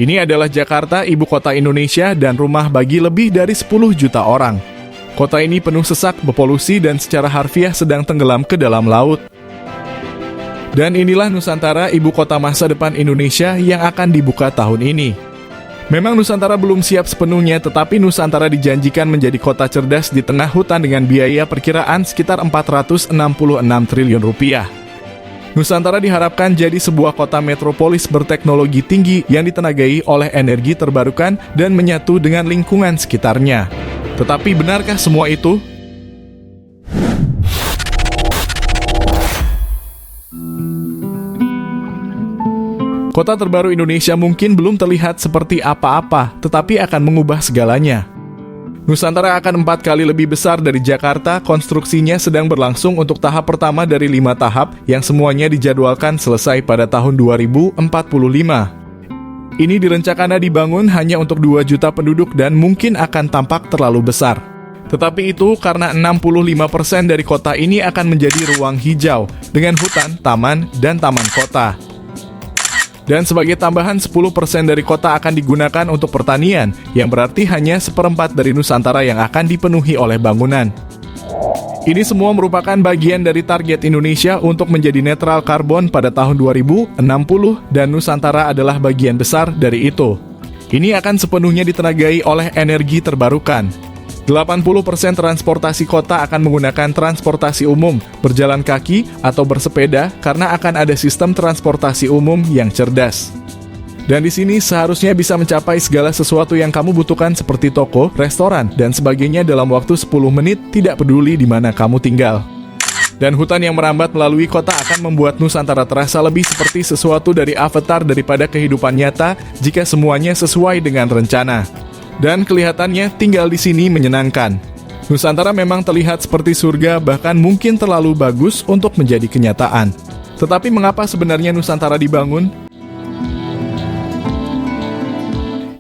Ini adalah Jakarta, ibu kota Indonesia dan rumah bagi lebih dari 10 juta orang. Kota ini penuh sesak, berpolusi, dan secara harfiah sedang tenggelam ke dalam laut. Dan inilah Nusantara, ibu kota masa depan Indonesia yang akan dibuka tahun ini. Memang Nusantara belum siap sepenuhnya, tetapi Nusantara dijanjikan menjadi kota cerdas di tengah hutan dengan biaya perkiraan sekitar 466 triliun rupiah. Nusantara diharapkan jadi sebuah kota metropolis berteknologi tinggi yang ditenagai oleh energi terbarukan dan menyatu dengan lingkungan sekitarnya. Tetapi benarkah semua itu? Kota terbaru Indonesia mungkin belum terlihat seperti apa-apa, tetapi akan mengubah segalanya. Nusantara akan 4 kali lebih besar dari Jakarta. Konstruksinya sedang berlangsung untuk tahap pertama dari 5 tahap yang semuanya dijadwalkan selesai pada tahun 2045. Ini direncanakan dibangun hanya untuk 2 juta penduduk dan mungkin akan tampak terlalu besar. Tetapi itu karena 65% dari kota ini akan menjadi ruang hijau dengan hutan, taman, dan taman kota. Dan sebagai tambahan 10% dari kota akan digunakan untuk pertanian, yang berarti hanya 1/4 dari Nusantara yang akan dipenuhi oleh bangunan. Ini semua merupakan bagian dari target Indonesia untuk menjadi netral karbon pada tahun 2060 dan Nusantara adalah bagian besar dari itu. Ini akan sepenuhnya ditenagai oleh energi terbarukan. 80% transportasi kota akan menggunakan transportasi umum, berjalan kaki, atau bersepeda karena akan ada sistem transportasi umum yang cerdas. Dan di sini seharusnya bisa mencapai segala sesuatu yang kamu butuhkan seperti toko, restoran, dan sebagainya dalam waktu 10 menit, tidak peduli di mana kamu tinggal. Dan hutan yang merambat melalui kota akan membuat Nusantara terasa lebih seperti sesuatu dari avatar daripada kehidupan nyata jika semuanya sesuai dengan rencana. Dan kelihatannya tinggal di sini menyenangkan. Nusantara memang terlihat seperti surga, bahkan mungkin terlalu bagus untuk menjadi kenyataan. Tetapi mengapa sebenarnya Nusantara dibangun?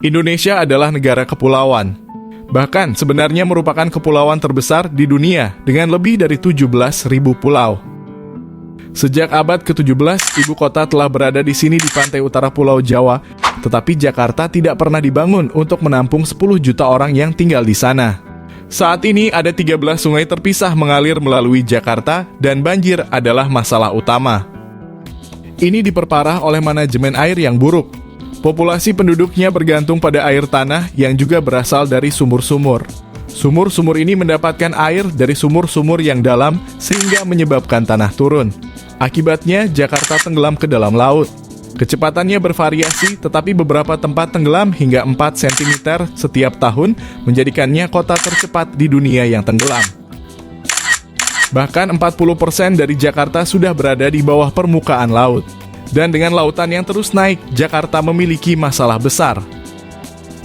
Indonesia adalah negara kepulauan. Bahkan sebenarnya merupakan kepulauan terbesar di dunia dengan lebih dari 17.000 pulau. Sejak abad ke-17, ibu kota telah berada di sini di pantai utara Pulau Jawa, tetapi Jakarta tidak pernah dibangun untuk menampung 10 juta orang yang tinggal di sana. Saat ini ada 13 sungai terpisah mengalir melalui Jakarta dan banjir adalah masalah utama. Ini diperparah oleh manajemen air yang buruk. Populasi penduduknya bergantung pada air tanah yang juga berasal dari sumur-sumur. Sumur-sumur ini mendapatkan air dari sumur-sumur yang dalam sehingga menyebabkan tanah turun. Akibatnya, Jakarta tenggelam ke dalam laut. Kecepatannya bervariasi, tetapi beberapa tempat tenggelam hingga 4 cm setiap tahun, menjadikannya kota tercepat di dunia yang tenggelam. Bahkan 40% dari Jakarta sudah berada di bawah permukaan laut. Dan dengan lautan yang terus naik, Jakarta memiliki masalah besar.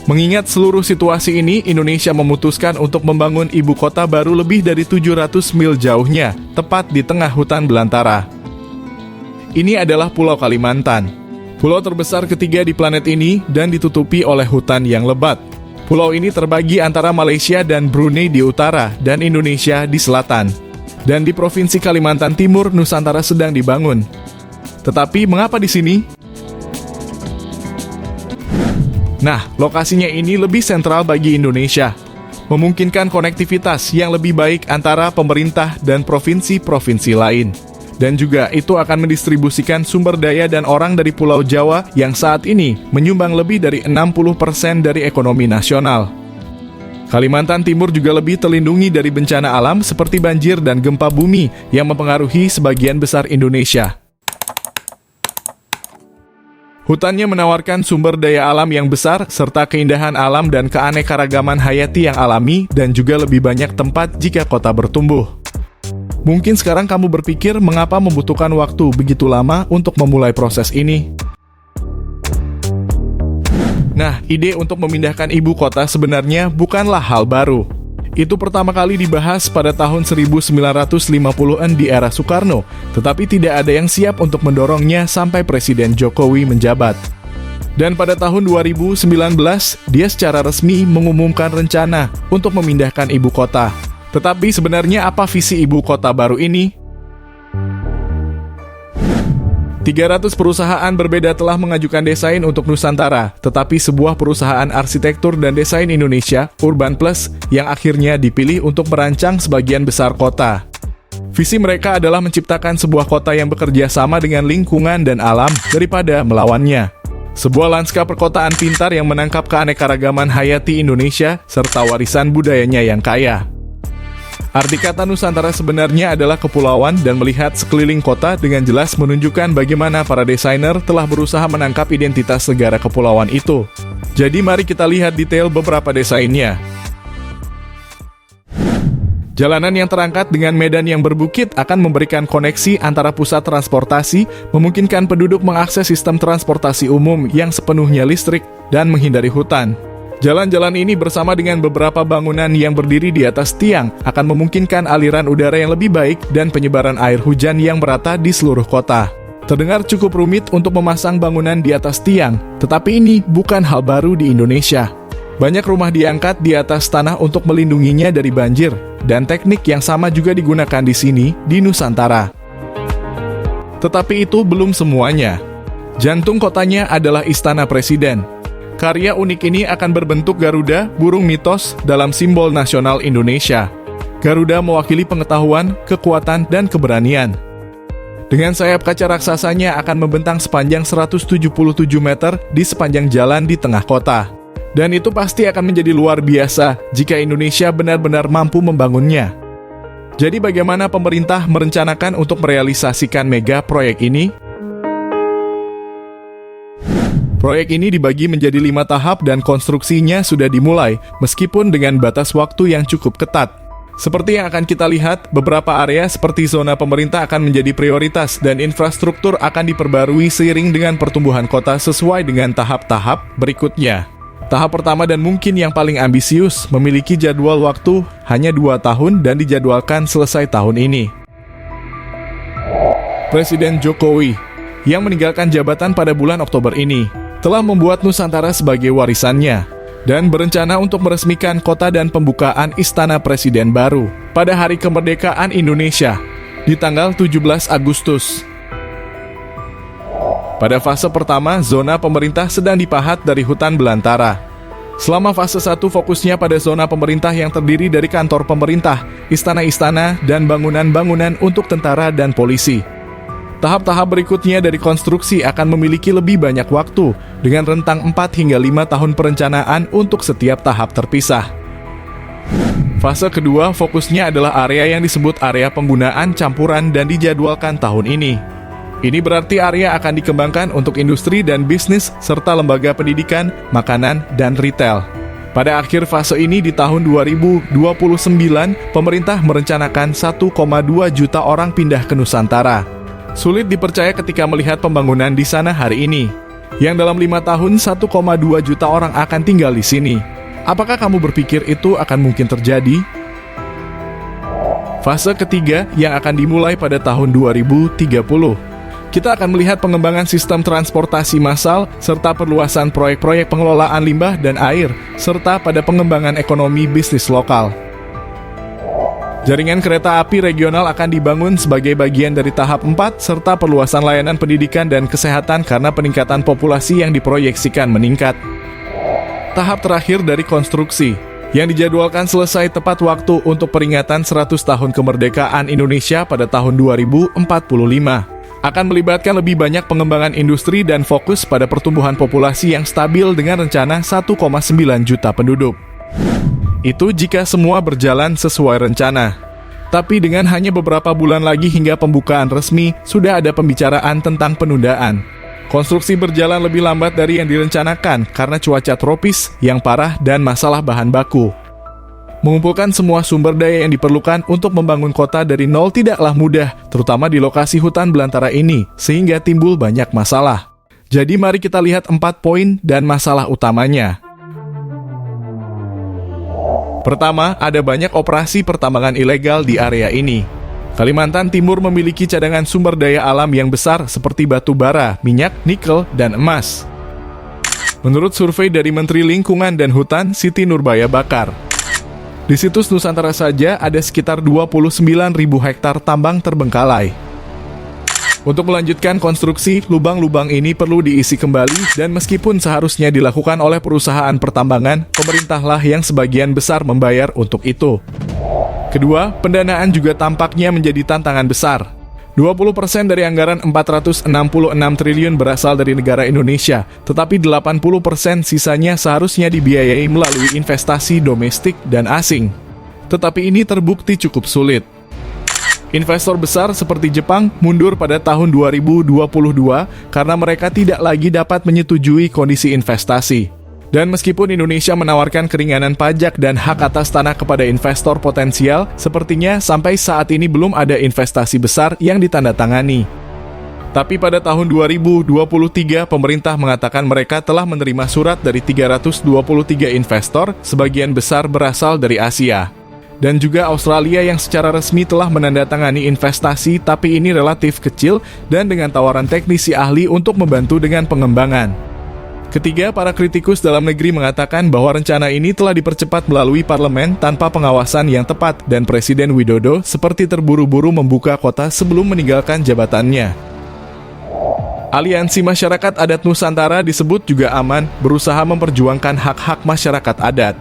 Mengingat seluruh situasi ini, Indonesia memutuskan untuk membangun ibu kota baru lebih dari 700 mil jauhnya, tepat di tengah hutan belantara. Ini adalah Pulau Kalimantan, pulau terbesar ketiga di planet ini dan ditutupi oleh hutan yang lebat. Pulau ini terbagi antara Malaysia dan Brunei di utara dan Indonesia di selatan. Dan di Provinsi Kalimantan Timur, Nusantara sedang dibangun. Tetapi mengapa di sini? Nah, lokasinya ini lebih sentral bagi Indonesia, memungkinkan konektivitas yang lebih baik antara pemerintah dan provinsi-provinsi lain. Dan juga itu akan mendistribusikan sumber daya dan orang dari Pulau Jawa yang saat ini menyumbang lebih dari 60% dari ekonomi nasional. Kalimantan Timur juga lebih terlindungi dari bencana alam seperti banjir dan gempa bumi yang mempengaruhi sebagian besar Indonesia. Hutannya menawarkan sumber daya alam yang besar serta keindahan alam dan keanekaragaman hayati yang alami dan juga lebih banyak tempat jika kota bertumbuh. Mungkin sekarang kamu berpikir mengapa membutuhkan waktu begitu lama untuk memulai proses ini? Nah, ide untuk memindahkan ibu kota sebenarnya bukanlah hal baru. Itu pertama kali dibahas pada tahun 1950-an di era Soekarno, tetapi tidak ada yang siap untuk mendorongnya sampai Presiden Jokowi menjabat. Dan pada tahun 2019, dia secara resmi mengumumkan rencana untuk memindahkan ibu kota. Tetapi sebenarnya apa visi ibu kota baru ini? 300 perusahaan berbeda telah mengajukan desain untuk Nusantara, tetapi sebuah perusahaan arsitektur dan desain Indonesia, Urban Plus, yang akhirnya dipilih untuk merancang sebagian besar kota. Visi mereka adalah menciptakan sebuah kota yang bekerja sama dengan lingkungan dan alam daripada melawannya. Sebuah lanskap perkotaan pintar yang menangkap keanekaragaman hayati Indonesia serta warisan budayanya yang kaya. Arti kata Nusantara sebenarnya adalah kepulauan, dan melihat sekeliling kota dengan jelas menunjukkan bagaimana para desainer telah berusaha menangkap identitas negara kepulauan itu. Jadi mari kita lihat detail beberapa desainnya. Jalanan yang terangkat dengan medan yang berbukit akan memberikan koneksi antara pusat transportasi, memungkinkan penduduk mengakses sistem transportasi umum yang sepenuhnya listrik, dan menghindari hutan. Jalan-jalan ini bersama dengan beberapa bangunan yang berdiri di atas tiang akan memungkinkan aliran udara yang lebih baik dan penyebaran air hujan yang merata di seluruh kota. Terdengar cukup rumit untuk memasang bangunan di atas tiang, tetapi ini bukan hal baru di Indonesia. Banyak rumah diangkat di atas tanah untuk melindunginya dari banjir, dan teknik yang sama juga digunakan di sini, di Nusantara. Tetapi itu belum semuanya. Jantung kotanya adalah Istana Presiden. Karya unik ini akan berbentuk Garuda, burung mitos dalam simbol nasional Indonesia. Garuda mewakili pengetahuan, kekuatan, dan keberanian. Dengan sayap kaca raksasanya akan membentang sepanjang 177 meter di sepanjang jalan di tengah kota. Dan itu pasti akan menjadi luar biasa jika Indonesia benar-benar mampu membangunnya. Jadi bagaimana pemerintah merencanakan untuk merealisasikan mega proyek ini? Proyek ini dibagi menjadi 5 tahap dan konstruksinya sudah dimulai, meskipun dengan batas waktu yang cukup ketat. Seperti yang akan kita lihat, beberapa area seperti zona pemerintah akan menjadi prioritas dan infrastruktur akan diperbarui seiring dengan pertumbuhan kota sesuai dengan tahap-tahap berikutnya. Tahap pertama dan mungkin yang paling ambisius memiliki jadwal waktu hanya 2 tahun dan dijadwalkan selesai tahun ini. Presiden Jokowi, yang meninggalkan jabatan pada bulan Oktober ini, telah membuat Nusantara sebagai warisannya dan berencana untuk meresmikan kota dan pembukaan Istana Presiden baru pada Hari Kemerdekaan Indonesia di tanggal 17 Agustus. Pada fase pertama, zona pemerintah sedang dipahat dari hutan belantara. Selama fase 1 fokusnya pada zona pemerintah yang terdiri dari kantor pemerintah, istana-istana, dan bangunan-bangunan untuk tentara dan polisi. Tahap-tahap berikutnya dari konstruksi akan memiliki lebih banyak waktu, dengan rentang 4 hingga 5 tahun perencanaan untuk setiap tahap terpisah. Fase kedua fokusnya adalah area yang disebut area penggunaan campuran dan dijadwalkan tahun ini. Ini berarti area akan dikembangkan untuk industri dan bisnis, serta lembaga pendidikan, makanan, dan retail. Pada akhir fase ini di tahun 2029, pemerintah merencanakan 1,2 juta orang pindah ke Nusantara. Sulit dipercaya ketika melihat pembangunan di sana hari ini, yang dalam 5 tahun 1,2 juta orang akan tinggal di sini. Apakah kamu berpikir itu akan mungkin terjadi? Fase ketiga yang akan dimulai pada tahun 2030. Kita akan melihat pengembangan sistem transportasi massal, serta perluasan proyek-proyek pengelolaan limbah dan air, serta pada pengembangan ekonomi bisnis lokal. Jaringan kereta api regional akan dibangun sebagai bagian dari tahap 4, serta perluasan layanan pendidikan dan kesehatan karena peningkatan populasi yang diproyeksikan meningkat. Tahap terakhir dari konstruksi, yang dijadwalkan selesai tepat waktu untuk peringatan 100 tahun kemerdekaan Indonesia pada tahun 2045, akan melibatkan lebih banyak pengembangan industri dan fokus pada pertumbuhan populasi yang stabil dengan rencana 1,9 juta penduduk. Itu jika semua berjalan sesuai rencana. Tapi dengan hanya beberapa bulan lagi hingga pembukaan resmi, sudah ada pembicaraan tentang penundaan. Konstruksi berjalan lebih lambat dari yang direncanakan karena cuaca tropis yang parah dan masalah bahan baku. Mengumpulkan semua sumber daya yang diperlukan untuk membangun kota dari nol tidaklah mudah, terutama di lokasi hutan belantara ini, sehingga timbul banyak masalah. Jadi mari kita lihat 4 poin dan masalah utamanya. Pertama, ada banyak operasi pertambangan ilegal di area ini. Kalimantan Timur memiliki cadangan sumber daya alam yang besar seperti batu bara, minyak, nikel, dan emas. Menurut survei dari Menteri Lingkungan dan Hutan, Siti Nurbaya Bakar, di situs Nusantara saja ada sekitar 29.000 hektar tambang terbengkalai. Untuk melanjutkan konstruksi, lubang-lubang ini perlu diisi kembali dan meskipun seharusnya dilakukan oleh perusahaan pertambangan, pemerintahlah yang sebagian besar membayar untuk itu. Kedua, pendanaan juga tampaknya menjadi tantangan besar. 20% dari anggaran 466 triliun berasal dari negara Indonesia, tetapi 80% sisanya seharusnya dibiayai melalui investasi domestik dan asing. Tetapi ini terbukti cukup sulit. Investor besar seperti Jepang mundur pada tahun 2022 karena mereka tidak lagi dapat menyetujui kondisi investasi. Dan meskipun Indonesia menawarkan keringanan pajak dan hak atas tanah kepada investor potensial, sepertinya sampai saat ini belum ada investasi besar yang ditandatangani. Tapi pada tahun 2023, pemerintah mengatakan mereka telah menerima surat dari 323 investor, sebagian besar berasal dari Asia. Dan juga Australia yang secara resmi telah menandatangani investasi, tapi ini relatif kecil dan dengan tawaran teknisi ahli untuk membantu dengan pengembangan. Ketiga, para kritikus dalam negeri mengatakan bahwa rencana ini telah dipercepat melalui parlemen tanpa pengawasan yang tepat dan Presiden Widodo seperti terburu-buru membuka kota sebelum meninggalkan jabatannya. Aliansi Masyarakat Adat Nusantara disebut juga aman, berusaha memperjuangkan hak-hak masyarakat adat.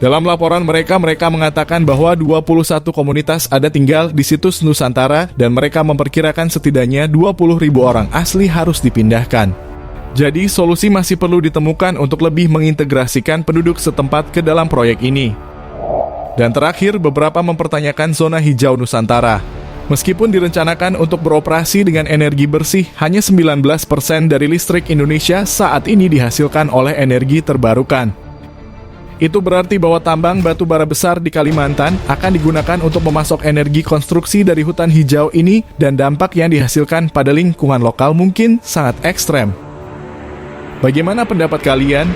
Dalam laporan mereka mengatakan bahwa 21 komunitas adat tinggal di situs Nusantara dan mereka memperkirakan setidaknya 20.000 orang asli harus dipindahkan. Jadi solusi masih perlu ditemukan untuk lebih mengintegrasikan penduduk setempat ke dalam proyek ini. Dan terakhir, beberapa mempertanyakan zona hijau Nusantara. Meskipun direncanakan untuk beroperasi dengan energi bersih, hanya 19% dari listrik Indonesia saat ini dihasilkan oleh energi terbarukan. Itu berarti bahwa tambang batu bara besar di Kalimantan akan digunakan untuk memasok energi konstruksi dari hutan hijau ini dan dampak yang dihasilkan pada lingkungan lokal mungkin sangat ekstrem. Bagaimana pendapat kalian?